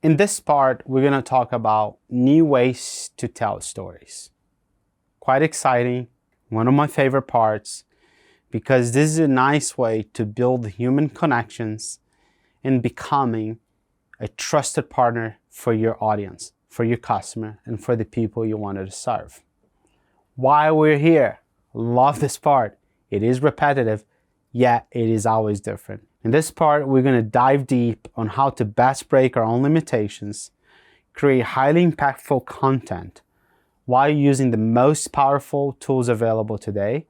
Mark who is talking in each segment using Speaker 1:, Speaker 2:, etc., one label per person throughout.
Speaker 1: In this part, we're going to talk about new ways to tell stories. Quite exciting, one of my favorite parts, because this is a nice way to build human connections and becoming a trusted partner for your audience, for your customer, and for the people you wanted to serve. Why we're here. Love this part. It is repetitive, yet it is always different. In this part, we're going to dive deep on how to best break our own limitations, create highly impactful content while using the most powerful tools available today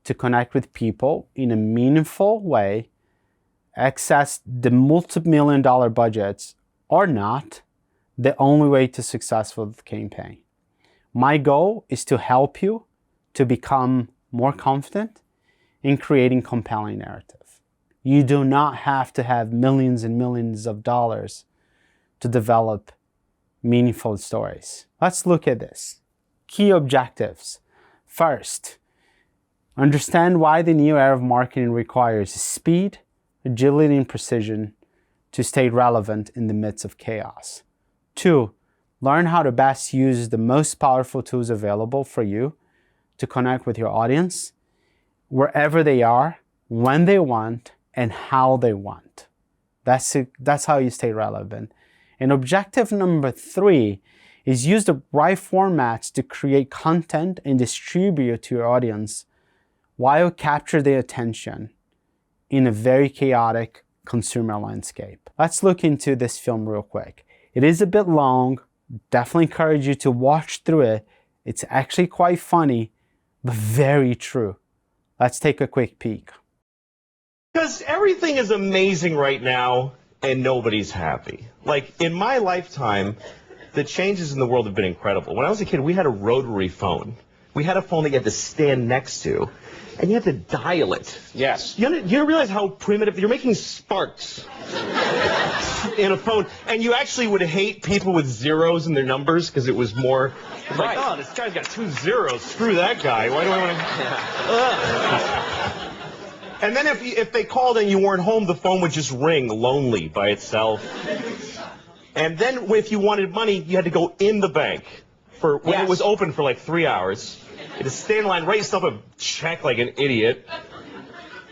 Speaker 1: to connect with people in a meaningful way, access the multi-million-dollar budgets or not, the only way to successful campaign. My goal is to help you to become more confident in creating compelling narrative. You do not have to have millions and millions of dollars to develop meaningful stories. Let's look at this. Key objectives. First, understand why the new era of marketing requires speed, agility, and precision to stay relevant in the midst of chaos. 2, learn how to best use the most powerful tools available for you to connect with your audience wherever they are, when they want, and how they want. That's how you stay relevant. And objective number 3 is use the right formats to create content and distribute it to your audience while capture their attention in a very chaotic consumer landscape. Let's look into this film real quick. It is a bit long. Definitely encourage you to watch through it. It's actually quite funny, but very true. Let's take a quick peek.
Speaker 2: Because everything is amazing right now, and nobody's happy. Like, in my lifetime, the changes in the world have been incredible. When I was a kid, we had a rotary phone. We had a phone that you had to stand next to, and you had to dial it.
Speaker 3: Yes.
Speaker 2: You realize how primitive? You're making sparks in a phone, and you actually would hate people with zeros in their numbers because it was more like, oh, this guy's got 2 zeros. Screw that guy. Why do I want to? And then if they called and you weren't home, the phone would just ring lonely by itself. And then if you wanted money, you had to go in the bank for when it was open for like 3 hours. You had to stand in line, write yourself a check like an idiot.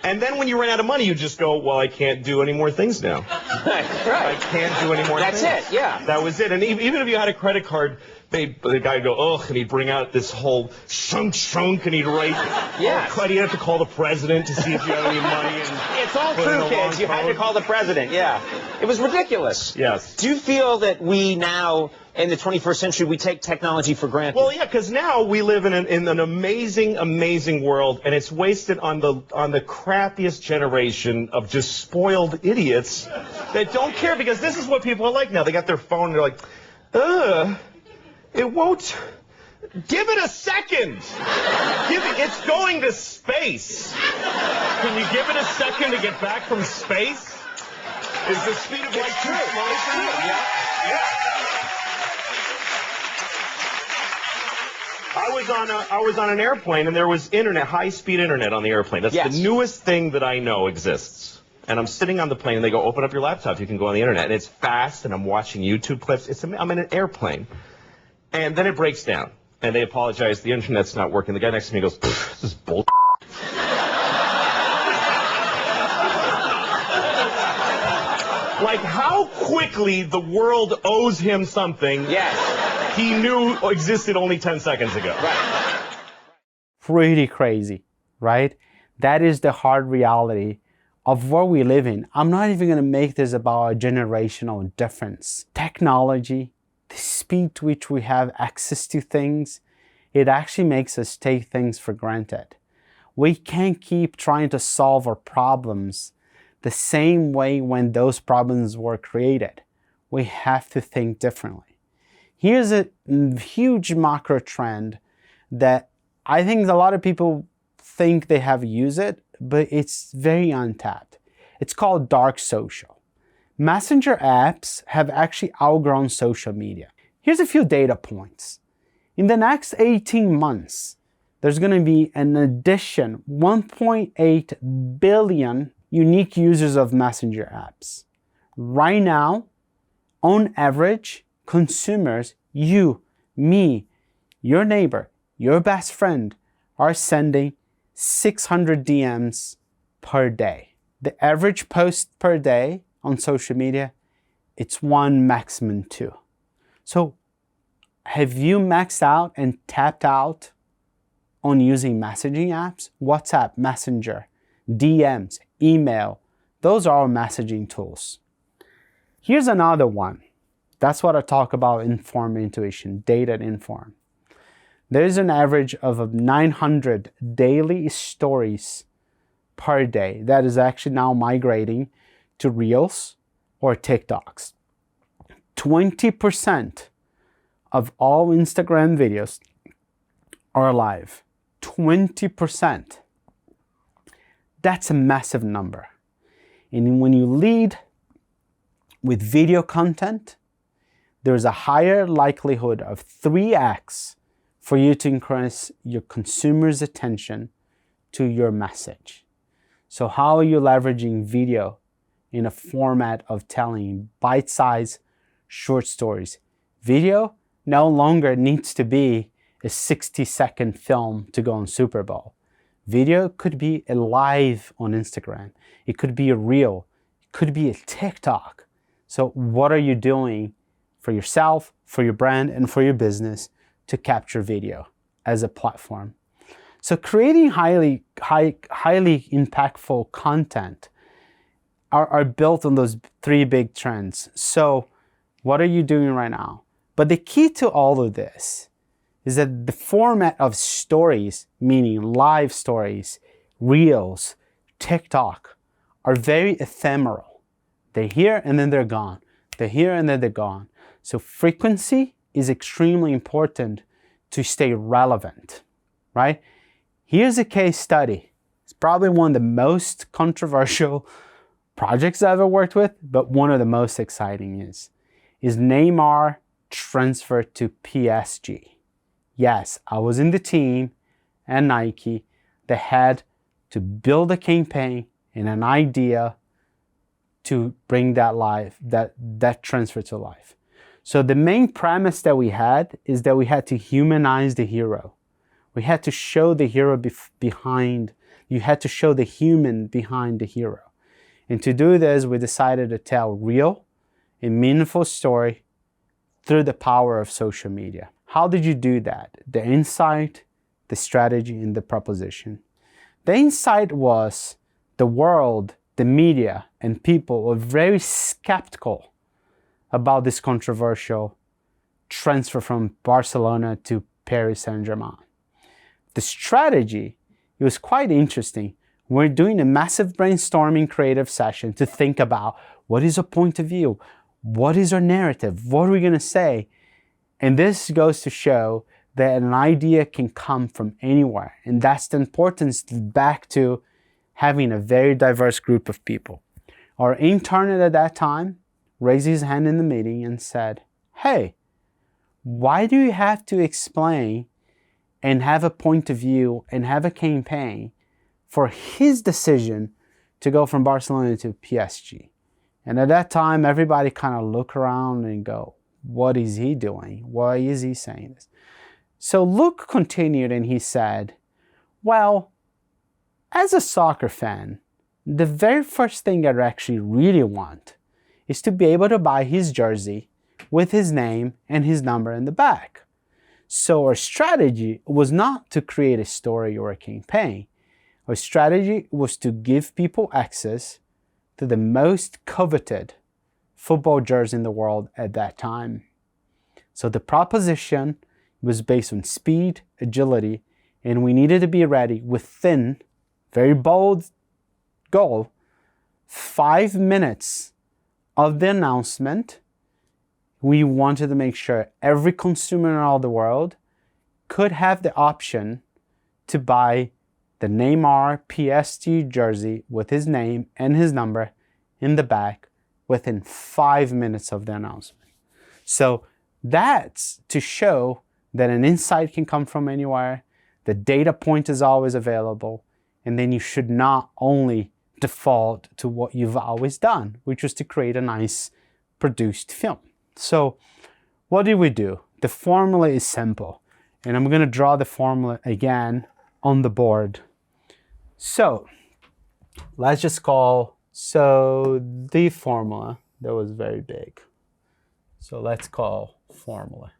Speaker 2: And then when you ran out of money, you just go, well, I can't do any more things now.
Speaker 3: Right.
Speaker 2: I can't do any more things.
Speaker 3: That's it, yeah.
Speaker 2: That was it. And even if you had a credit card, the guy would go, ugh, and he'd bring out this whole shunk, and he'd write, oh, you have to call the president to see if you have any money. And
Speaker 3: it's all true, kids. You had to call the president, yeah. It was ridiculous.
Speaker 2: Yes.
Speaker 3: Do you feel that we now, in the 21st century, we take technology for granted?
Speaker 2: Well, yeah, because now we live in an amazing, amazing world, and it's wasted on the crappiest generation of just spoiled idiots that don't care, because this is what people are like now. They got their phone, and they're like, it won't. Give it a second. It's going to space. Can you give it a second to get back from space? Is the speed of light too slow?
Speaker 3: It's true. Yeah.
Speaker 2: I was on an airplane, and there was internet, high-speed internet on the airplane. That's the newest thing that I know exists. And I'm sitting on the plane, and they go, open up your laptop. You can go on the internet. And it's fast, and I'm watching YouTube clips. I'm in an airplane. And then it breaks down, and they apologize. The internet's not working. The guy next to me goes, this is bull. Like, how quickly the world owes him something he knew existed only 10 seconds ago.
Speaker 3: Right.
Speaker 1: Pretty crazy, right? That is the hard reality of where we live in. I'm not even going to make this about a generational difference. Technology, the speed to which we have access to things, it actually makes us take things for granted. We can't keep trying to solve our problems the same way when those problems were created. We have to think differently. Here's a huge macro trend that I think a lot of people think they have used it, but it's very untapped. It's called dark social. Messenger apps have actually outgrown social media. Here's a few data points. In the next 18 months, there's going to be an addition 1.8 billion unique users of Messenger apps. Right now, On average, consumers, you, me, your neighbor, your best friend, are sending 600 DMs per day. The average post per day on social media, it's 1, maximum 2. So have you maxed out and tapped out on using messaging apps? WhatsApp, Messenger, DMs, email, those are all messaging tools. Here's another one. That's what I talk about informed intuition, data informed. There's an average of 900 daily stories per day that is actually now migrating to Reels or TikToks. 20% of all Instagram videos are live. 20%. That's a massive number. And when you lead with video content, there's a higher likelihood of 3x for you to increase your consumer's attention to your message. So how are you leveraging video in a format of telling bite-sized short stories? Video no longer needs to be a 60-second film to go on Super Bowl. Video could be a live on Instagram. It could be a reel. It could be a TikTok. So what are you doing for yourself, for your brand, and for your business to capture video as a platform? So creating highly impactful content are built on those 3 big trends. So what are you doing right now? But the key to all of this is that the format of stories, meaning live stories, reels, TikTok, are very ephemeral. They're here and then they're gone. They're here and then they're gone. So frequency is extremely important to stay relevant, right? Here's a case study. It's probably one of the most controversial projects I've ever worked with, but one of the most exciting is Neymar transferred to PSG. Yes, I was in the team and Nike that had to build a campaign and an idea to bring that transfer to life. So the main premise that we had is that we had to humanize the hero. We had to show the hero behind, you had to show the human behind the hero. And to do this, we decided to tell real and meaningful story through the power of social media. How did you do that? The insight, the strategy, and the proposition. The insight was the world, the media, and people were very skeptical about this controversial transfer from Barcelona to Paris Saint-Germain. The strategy, it was quite interesting. We're doing a massive brainstorming creative session to think about what is our point of view, what is our narrative, what are we going to say? And this goes to show that an idea can come from anywhere. And that's the importance back to having a very diverse group of people. Our intern at that time raised his hand in the meeting and said, hey, why do you have to explain and have a point of view and have a campaign for his decision to go from Barcelona to PSG? And at that time, everybody kind of look around and go, what is he doing? Why is he saying this? So Luke continued and he said, well, as a soccer fan, the very first thing I actually really want is to be able to buy his jersey with his name and his number in the back. So our strategy was not to create a story or a campaign. Our strategy was to give people access to the most coveted football jersey in the world at that time. So the proposition was based on speed, agility, and we needed to be ready within, very bold goal, 5 minutes of the announcement. We wanted to make sure every consumer in all the world could have the option to buy the Neymar PSG jersey with his name and his number in the back within 5 minutes of the announcement. So that's to show that an insight can come from anywhere, the data point is always available, and then you should not only default to what you've always done, which was to create a nice produced film. So what did we do? The formula is simple. And I'm going to draw the formula again on the board. So let's just call, so the formula, that was very big. So let's call formula.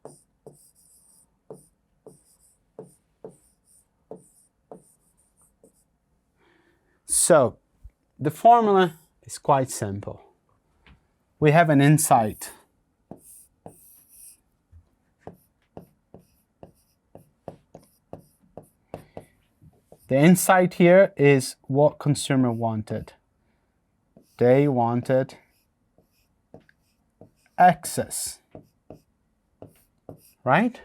Speaker 1: So the formula is quite simple. We have an insight. The insight here is what consumer wanted. They wanted access, right?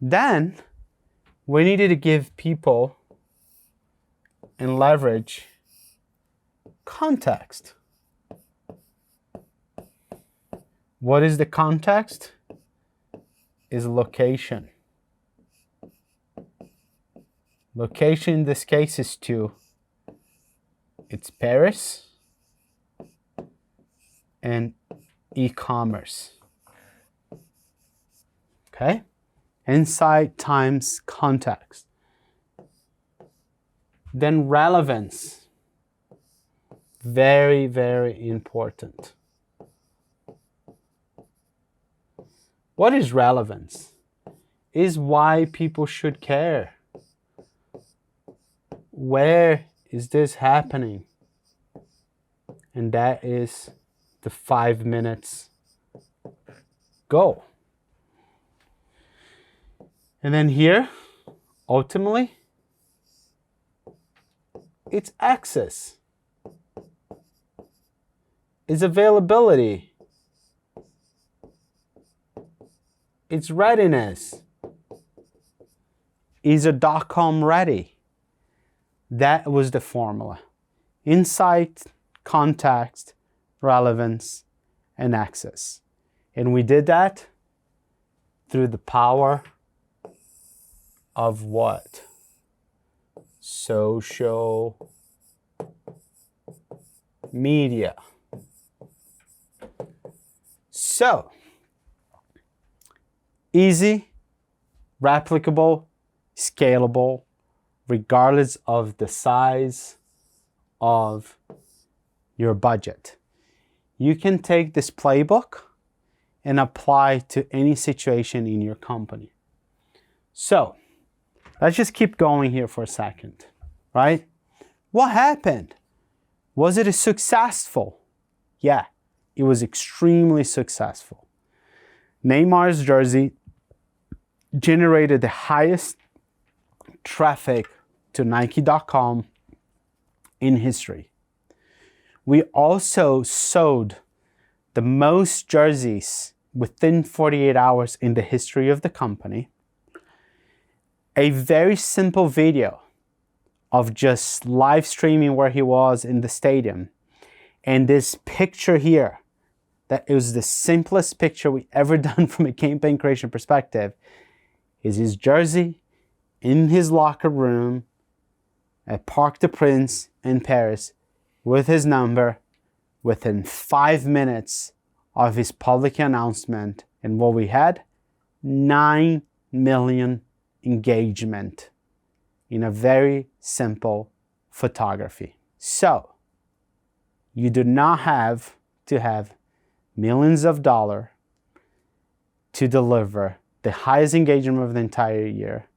Speaker 1: Then we needed to give people and leverage context. What is the context? Is location. Location in this case is it's Paris and e-commerce. Okay? Insight times context. Then relevance. Very, very important. What is relevance? Is why people should care. Where is this happening? And that is the 5 minutes goal. And then here, ultimately, it's access. It's availability. It's readiness. Is a .com ready? That was the formula. Insight, context, relevance, and access. And we did that through the power of what? Social media. So, easy, replicable, scalable, regardless of the size of your budget. You can take this playbook and apply to any situation in your company. So, let's just keep going here for a second, right? What happened? Was it successful? Yeah, it was extremely successful. Neymar's jersey generated the highest traffic to Nike.com in history. We also sold the most jerseys within 48 hours in the history of the company. A very simple video of just live streaming where he was in the stadium. And this picture here, that it was the simplest picture we ever done from a campaign creation perspective, is his jersey in his locker room at Parc des Princes in Paris with his number within 5 minutes of his public announcement. And what we had? 9 million engagement in a very simple photography. So, you do not have to have millions of dollars to deliver the highest engagement of the entire year.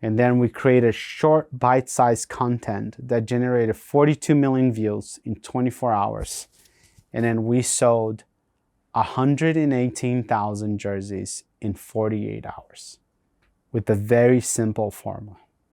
Speaker 1: And then we created short bite-sized content that generated 42 million views in 24 hours. And then we sold 118,000 jerseys in 48 hours with a very simple formula.